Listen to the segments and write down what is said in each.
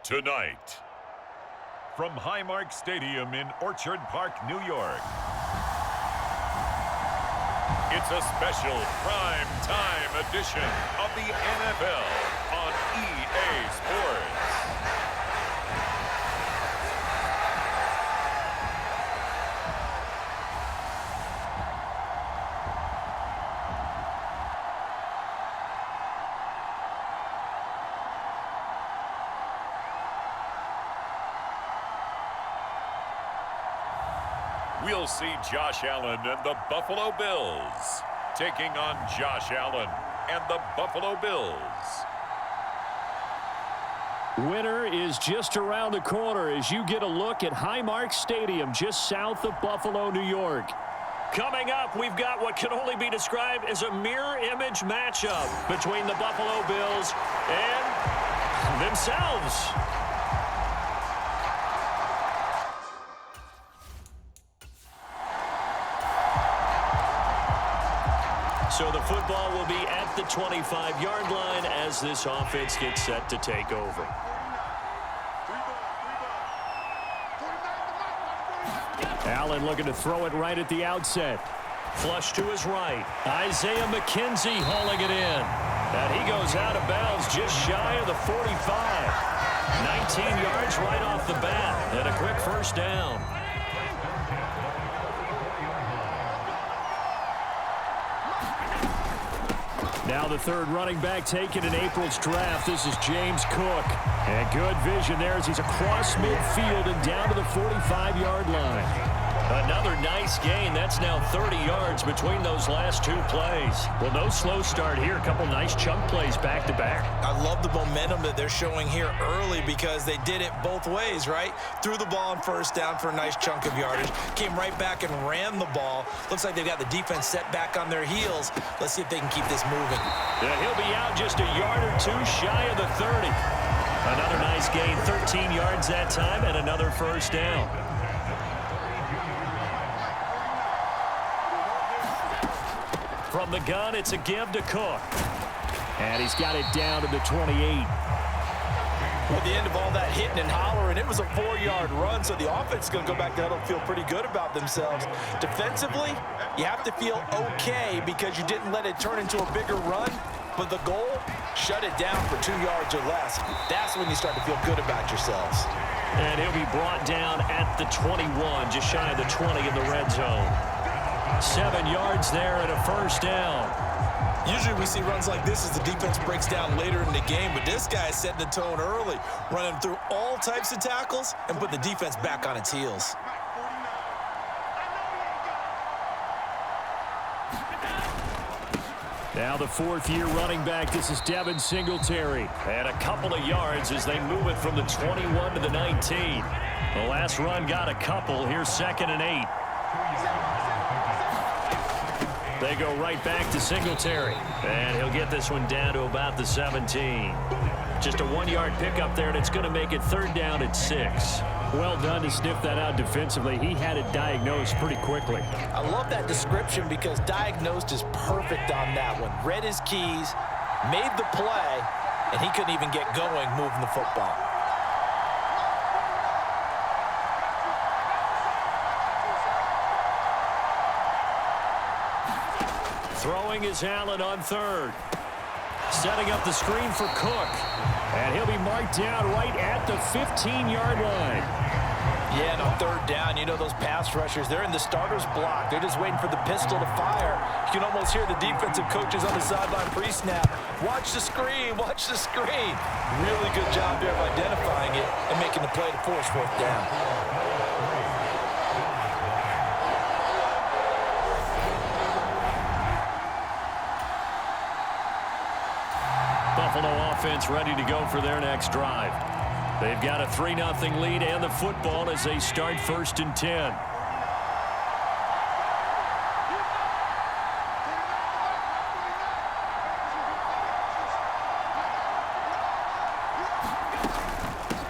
Tonight, from Highmark Stadium in Orchard Park, New York, it's a special prime time edition of the NFL on EA Sports. We'll see Josh Allen and the Buffalo Bills taking on Josh Allen and the Buffalo Bills. Winter is just around the corner as you get a look at Highmark Stadium just south of Buffalo, New York. Coming up, we've got what can only be described as a mirror image matchup between the Buffalo Bills and themselves. So the football will be at the 25-yard line as this offense gets set to take over. Allen looking to throw it right at the outset. Flush to his right. Isaiah McKenzie hauling it in. And he goes out of bounds just shy of the 45. 19 yards right off the bat. And a quick first down. Now the third running back taken in April's draft. This is James Cook. And good vision there as he's across midfield and down to the 45-yard line. Another nice gain. That's now 30 yards between those last two plays. Well, no slow start here. A couple nice chunk plays back-to-back. I love the momentum that they're showing here early because they did it both ways, right? Threw the ball on first down for a nice chunk of yardage. Came right back and ran the ball. Looks like they've got the defense set back on their heels. Let's see if they can keep this moving. Yeah, he'll be out just a yard or two shy of the 30. Another nice gain, 13 yards that time, and another first down. From the gun, it's a give to Cook. And he's got it down to the 28. At the end of all that hitting and hollering, it was a 4-yard run, so the offense is going to go back there and feel pretty good about themselves. Defensively, you have to feel okay because you didn't let it turn into a bigger run. But the goal, shut it down for 2 yards or less. That's when you start to feel good about yourselves. And he'll be brought down at the 21, just shy of the 20 in the red zone. 7 yards there and a first down. Usually we see runs like this as the defense breaks down later in the game, but this guy is setting the tone early, running through all types of tackles and put the defense back on its heels. Now the fourth-year running back, this is Devin Singletary. And a couple of yards as they move it from the 21 to the 19. The last run got a couple. Here's 2nd and 8. They go right back to Singletary. And he'll get this one down to about the 17. Just a 1-yard pickup there, and it's going to make it 3rd down at 6. Well done to sniff that out defensively. He had it diagnosed pretty quickly. I love that description because diagnosed is perfect on that one. Read his keys, made the play, and he couldn't even get going moving the football. Throwing is Allen on 3rd. Setting up the screen for Cook. And he'll be marked down right at the 15-yard line. Yeah, and on 3rd down, you know those pass rushers, they're in the starter's block. They're just waiting for the pistol to fire. You can almost hear the defensive coaches on the sideline pre-snap. Watch the screen, watch the screen. Really good job there of identifying it and making the play to force 4th down. Buffalo offense ready to go for their next drive. They've got a 3-0 lead and the football as they start 1st and 10.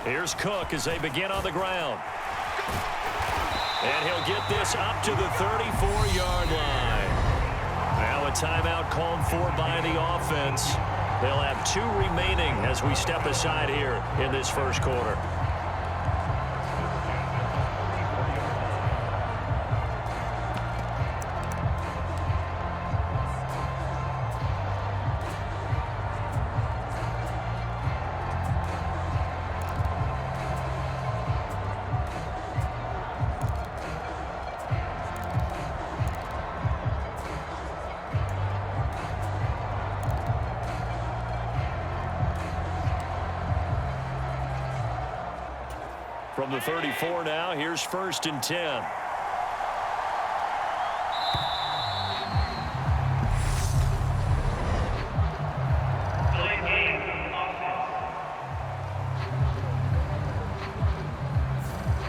Here's Cook as they begin on the ground. And he'll get this up to the 34-yard line. Now a timeout called for by the offense. They'll have 2 remaining as we step aside here in this first quarter. From the 34 now, here's 1st and 10.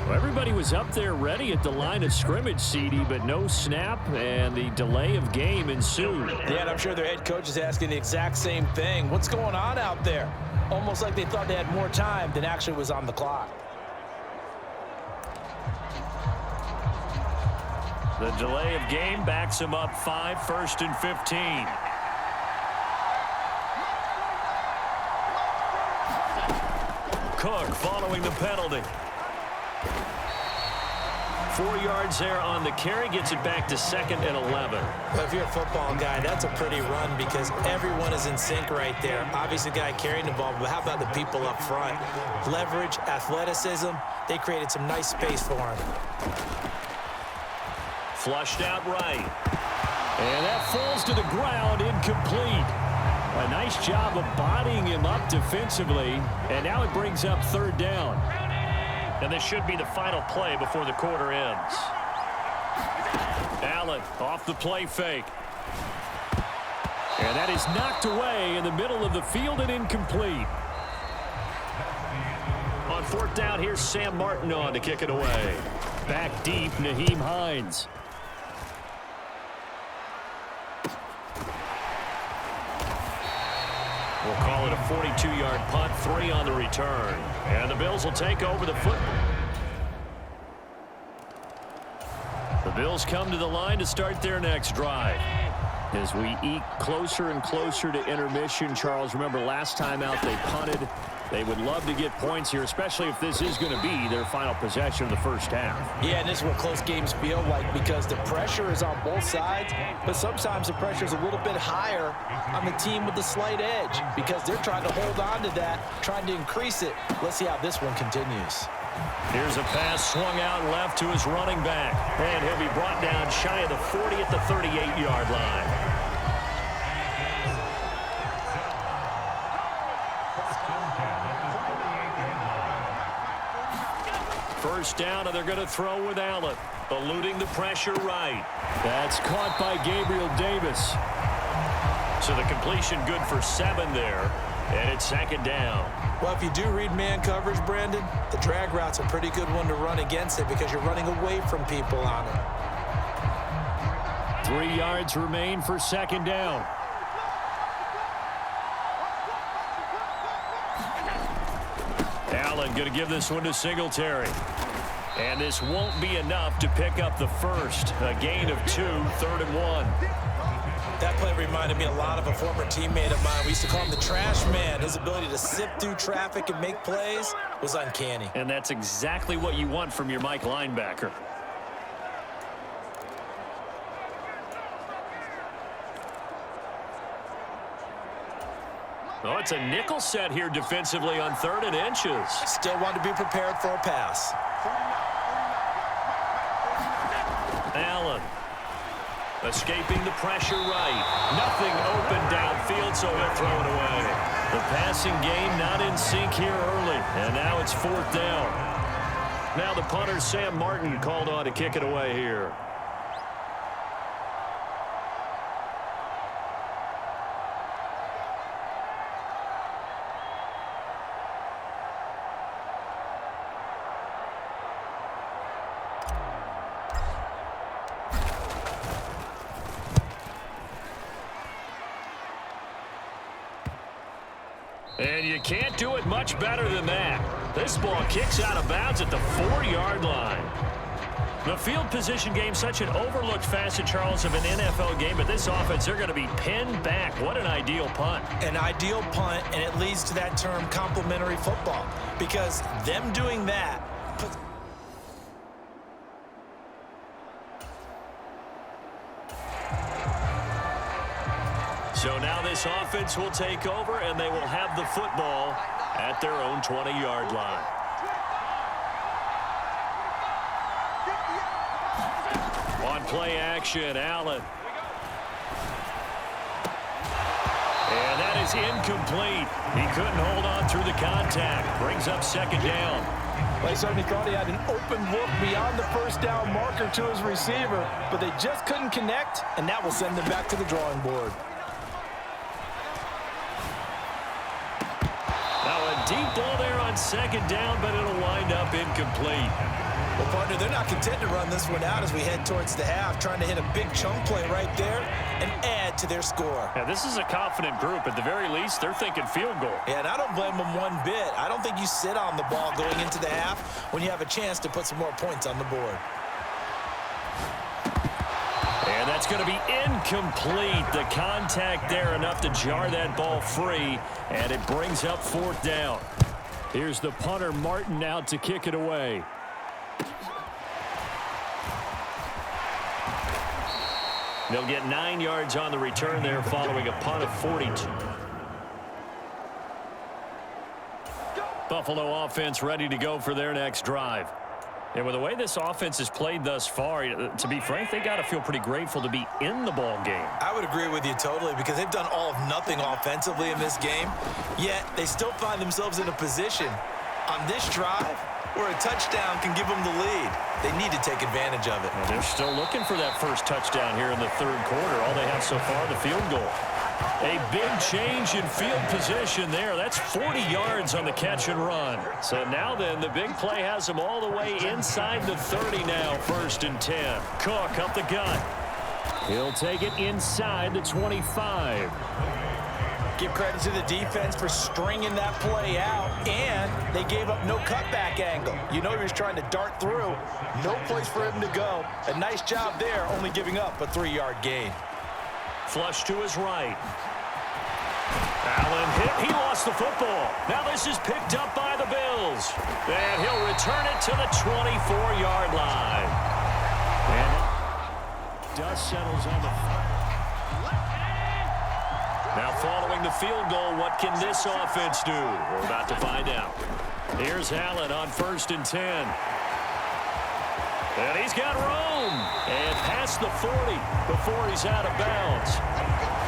Well, everybody was up there ready at the line of scrimmage, CD, but no snap, and the delay of game ensued. Yeah, and I'm sure their head coach is asking the exact same thing. What's going on out there? Almost like they thought they had more time than actually was on the clock. The delay of game backs him up 5, 1st and 15. Cook following the penalty. 4 yards there on the carry, gets it back to 2nd and 11. Well, if you're a football guy, that's a pretty run because everyone is in sync right there. Obviously, the guy carrying the ball, but how about the people up front? Leverage, athleticism, they created some nice space for him. Flushed out right. And that falls to the ground, incomplete. A nice job of bodying him up defensively. And now it brings up 3rd down. And this should be the final play before the quarter ends. Allen off the play fake. And that is knocked away in the middle of the field and incomplete. On 4th down, here's Sam Martin on to kick it away. Back deep, Nyheim Hines. We'll call it a 42-yard punt, 3 on the return. And the Bills will take over the football. The Bills come to the line to start their next drive. As we eke closer and closer to intermission, Charles, remember last time out they punted. They would love to get points here, especially if this is going to be their final possession of the first half. Yeah, and this is what close games feel like because the pressure is on both sides, but sometimes the pressure is a little bit higher on the team with the slight edge because they're trying to hold on to that, trying to increase it. Let's see how this one continues. Here's a pass swung out left to his running back, and he'll be brought down shy of the 40 at the 38-yard line. First down, and they're going to throw with Allen. Eluding the pressure right. That's caught by Gabriel Davis. So the completion good for 7 there. And it's 2nd down. Well, if you do read man coverage, Brandon, the drag route's a pretty good one to run against it because you're running away from people on it. 3 yards remain for 2nd down. Allen going to give this one to Singletary. And this won't be enough to pick up the first. A gain of 2, 3rd and 1. That play reminded me a lot of a former teammate of mine. We used to call him the trash man. His ability to sift through traffic and make plays was uncanny. And that's exactly what you want from your Mike linebacker. Oh, it's a nickel set here defensively on 3rd and inches. Still want to be prepared for a pass. Allen escaping the pressure right. Nothing open downfield, so he'll throw it away. The passing game not in sync here early, and now it's 4th down. Now the punter, Sam Martin, called on to kick it away here. And you can't do it much better than that. This ball kicks out of bounds at the 4-yard line. The field position game, such an overlooked facet, Charles, of an NFL game, but this offense, they're going to be pinned back. What an ideal punt. An ideal punt, and it leads to that term complementary football, because them doing that puts... So now this offense will take over, and they will have the football at their own 20-yard line. On play action, Allen. And that is incomplete. He couldn't hold on through the contact. Brings up second down. Well, he certainly thought he had an open look beyond the first down marker to his receiver, but they just couldn't connect, and that will send them back to the drawing board. Now a deep ball there on second down, but it'll wind up incomplete. Well, partner, they're not content to run this one out as we head towards the half, trying to hit a big chunk play right there and add to their score. Yeah, this is a confident group. At the very least, they're thinking field goal. Yeah, and I don't blame them one bit. I don't think you sit on the ball going into the half when you have a chance to put some more points on the board. And that's going to be incomplete. The contact there enough to jar that ball free, and it brings up fourth down. Here's the punter, Martin, out to kick it away. They'll get 9 yards on the return there following a punt of 42. Buffalo offense ready to go for their next drive. And with the way this offense has played thus far, to be frank, they got to feel pretty grateful to be in the ball game. I would agree with you totally, because they've done all of nothing offensively in this game, yet they still find themselves in a position on this drive where a touchdown can give them the lead. They need to take advantage of it. Well, they're still looking for that first touchdown here in the third quarter. All they have so far, the field goal. A big change in field position there. That's 40 yards on the catch and run. So now then, the big play has them all the way inside the 30 now, 1st and 10. Cook up the gut. He'll take it inside the 25. Give credit to the defense for stringing that play out, and they gave up no cutback angle. You know he was trying to dart through. No place for him to go. A nice job there, only giving up a 3-yard gain. Flush to his right. Allen hit. He lost the football. Now this is picked up by the Bills. And he'll return it to the 24-yard line. And dust settles on the... Now following the field goal, what can this offense do? We're about to find out. Here's Allen on 1st and 10. And he's got room. And past the 40 before he's out of bounds.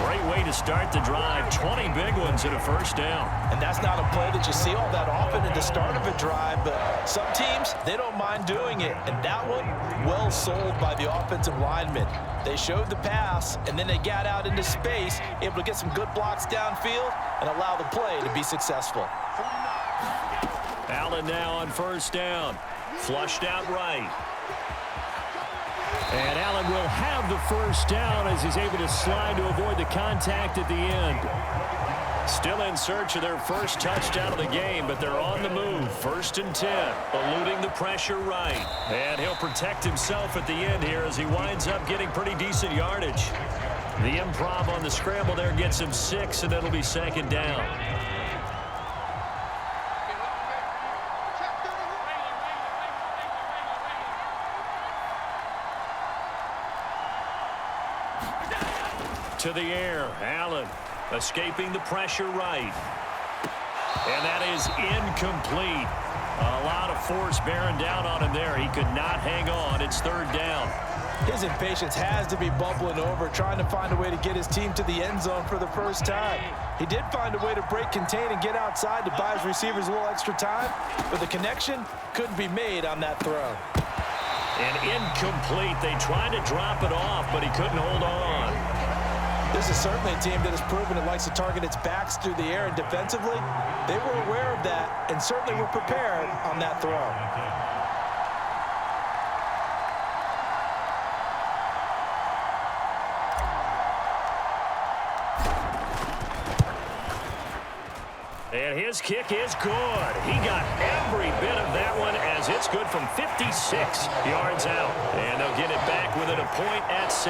Great way to start the drive. 20 big ones and a first down. And that's not a play that you see all that often at the start of a drive, but some teams, they don't mind doing it. And that one, well sold by the offensive lineman. They showed the pass, and then they got out into space, able to get some good blocks downfield and allow the play to be successful. Allen now on 1st down. Flushed out right. And Allen will have the first down as he's able to slide to avoid the contact at the end. Still in search of their first touchdown of the game, but they're on the move. 1st and 10, eluding the pressure right. And he'll protect himself at the end here as he winds up getting pretty decent yardage. The improv on the scramble there gets him 6, and it'll be 2nd down. To the air, Allen escaping the pressure right. And that is incomplete. A lot of force bearing down on him there. He could not hang on. It's 3rd down. His impatience has to be bubbling over, trying to find a way to get his team to the end zone for the first time. He did find a way to break contain and get outside to buy his receivers a little extra time, but the connection couldn't be made on that throw. And incomplete. They tried to drop it off, but he couldn't hold on. This is certainly a team that has proven it likes to target its backs through the air, and defensively, they were aware of that and certainly were prepared on that throw. And his kick is good. He got every bit of that one as it's good from 56 yards out. And they'll get it back within a point at 7-6.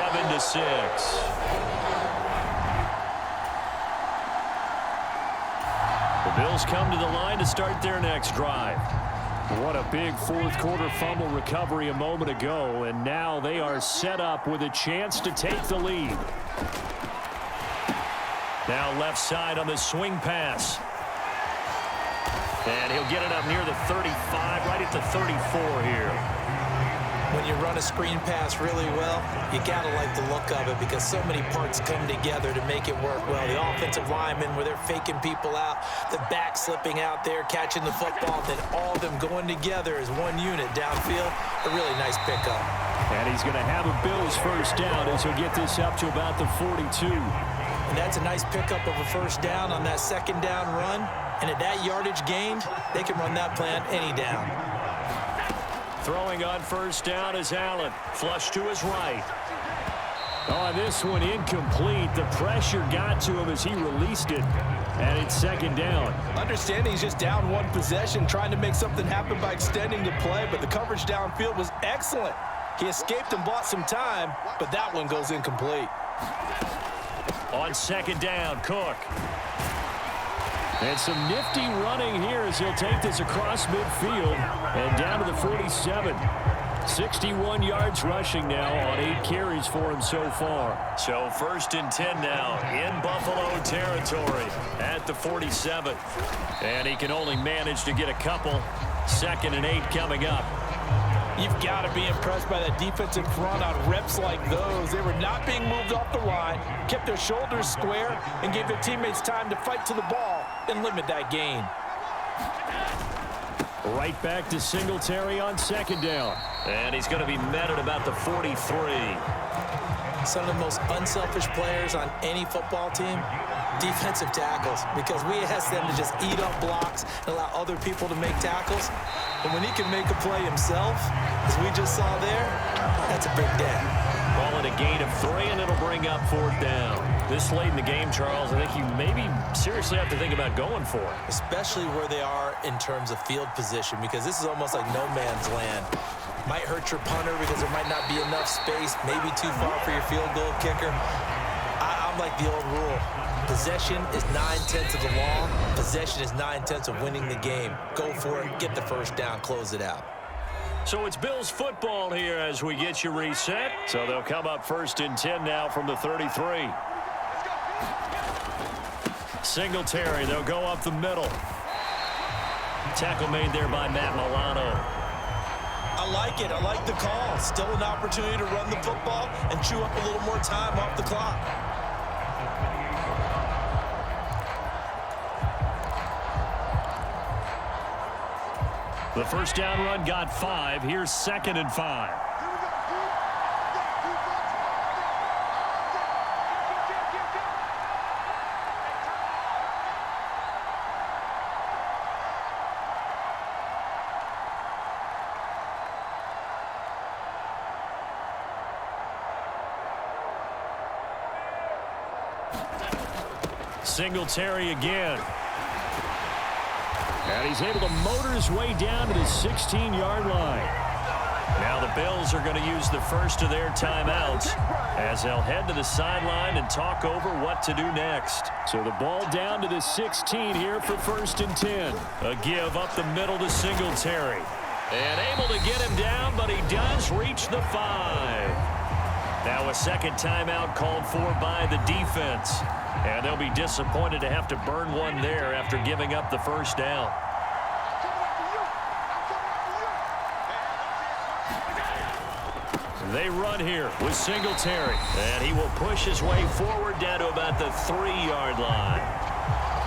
The Bills come to the line to start their next drive. What a big fourth quarter fumble recovery a moment ago, and now they are set up with a chance to take the lead. Now left side on the swing pass. And he'll get it up near the 35, right at the 34 here. When you run a screen pass really well, you got to like the look of it because so many parts come together to make it work well. The offensive linemen, where they're faking people out, the back slipping out there, catching the football, then all of them going together as one unit downfield. A really nice pickup. And he's going to have a Bills first down as he'll get this up to about the 42. And that's a nice pickup of a first down on that second down run. And at that yardage gained, they can run that plan any down. Throwing on first down is Allen. Flush to his right. Oh, this one incomplete. The pressure got to him as he released it. And it's second down. Understanding he's just down one possession, trying to make something happen by extending the play, but the coverage downfield was excellent. He escaped and bought some time, but that one goes incomplete. On second down, Cook. And some nifty running here as he'll take this across midfield and down to the 47. 61 yards rushing now on 8 carries for him so far. So first and 10 now in Buffalo territory at the 47. And he can only manage to get a couple. Second and 8 coming up. You've got to be impressed by that defensive front on reps like those. They were not being moved off the line, kept their shoulders square, and gave their teammates time to fight to the ball and limit that gain. Right back to Singletary on second down. And he's going to be met at about the 43. Some of the most unselfish players on any football team, defensive tackles, because we ask them to just eat up blocks and allow other people to make tackles. And when he can make a play himself, as we just saw there, that's a big day. Ball in a gain of 3, and it'll bring up fourth down. This late in the game, Charles, I think you maybe seriously have to think about going for it. Especially where they are in terms of field position, because this is almost like no man's land. Might hurt your punter because there might not be enough space, maybe too far for your field goal kicker. I'm like the old rule. Possession is 9/10 of the law. Possession is 9/10 of winning the game. Go for it, get the first down, close it out. So it's Bills football here as we get you reset. So they'll come up first and 10 now from the 33. Singletary, they'll go up the middle. Tackle made there by Matt Milano. I like it. I like the call. Still an opportunity to run the football and chew up a little more time off the clock. The first down run got 5. Here's second and 5. Singletary again. And he's able to motor his way down to the 16-yard line. Now the Bills are going to use the first of their timeouts as they'll head to the sideline and talk over what to do next. So the ball down to the 16 here for first and 10. A give up the middle to Singletary. And able to get him down, but he does reach the 5. Now a second timeout called for by the defense. And they'll be disappointed to have to burn one there after giving up the first down. They run here with Singletary. And he will push his way forward down to about the 3-yard line.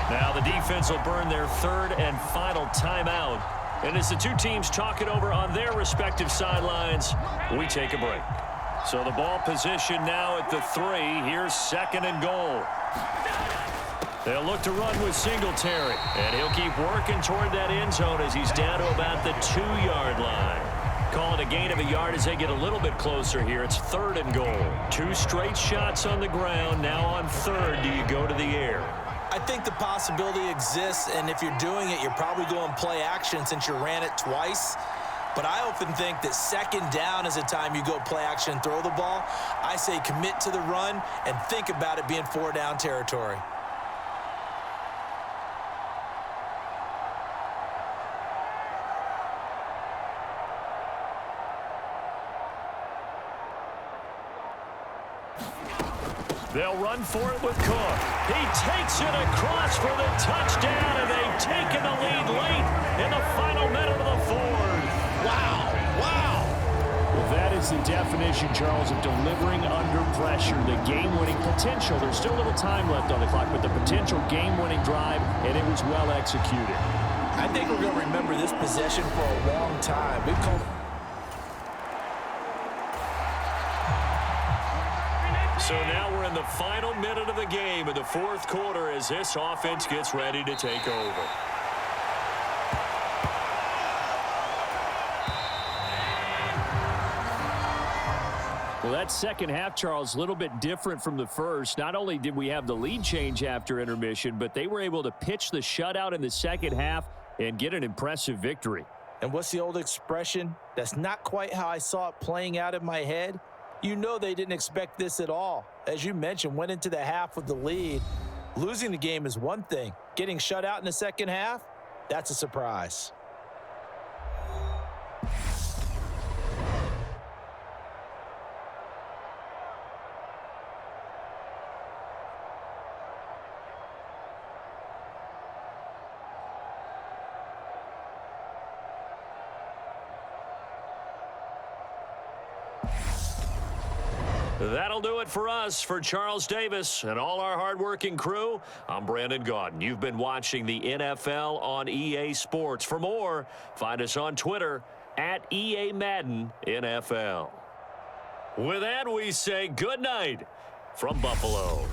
Now the defense will burn their third and final timeout. And as the two teams talk it over on their respective sidelines, we take a break. So the ball position now at the 3. Here's second and goal. They'll look to run with Singletary. And he'll keep working toward that end zone as he's down to about the 2-yard line. Call it a gain of a yard as they get a little bit closer here. It's third and goal. 2 straight shots on the ground. Now on third, do you go to the air? I think the possibility exists, and if you're doing it, you're probably going play action since you ran it twice. But I often think that second down is a time you go play action and throw the ball. I say commit to the run and think about it being 4-down territory. They'll run for it with Cook. He takes it across for the touchdown, and they've taken the lead late in the final minute of the fourth. Wow, wow. Well, that is the definition, Charles, of delivering under pressure. The game-winning potential. There's still a little time left on the clock, but the potential game-winning drive, and it was well executed. I think we're going to remember this possession for a long time. We've called. So now we're in the final minute of the game in the fourth quarter as this offense gets ready to take over. Well, that second half, Charles, a little bit different from the first. Not only did we have the lead change after intermission, but they were able to pitch the shutout in the second half and get an impressive victory. And what's the old expression? That's not quite how I saw it playing out in my head. You know they didn't expect this at all. As you mentioned, went into the half with the lead. Losing the game is one thing. Getting shut out in the second half, that's a surprise. That'll do it for us. For Charles Davis and all our hardworking crew, I'm Brandon Gaudin. You've been watching the NFL on EA Sports. For more, find us on Twitter at EA Madden NFL. With that, we say good night from Buffalo.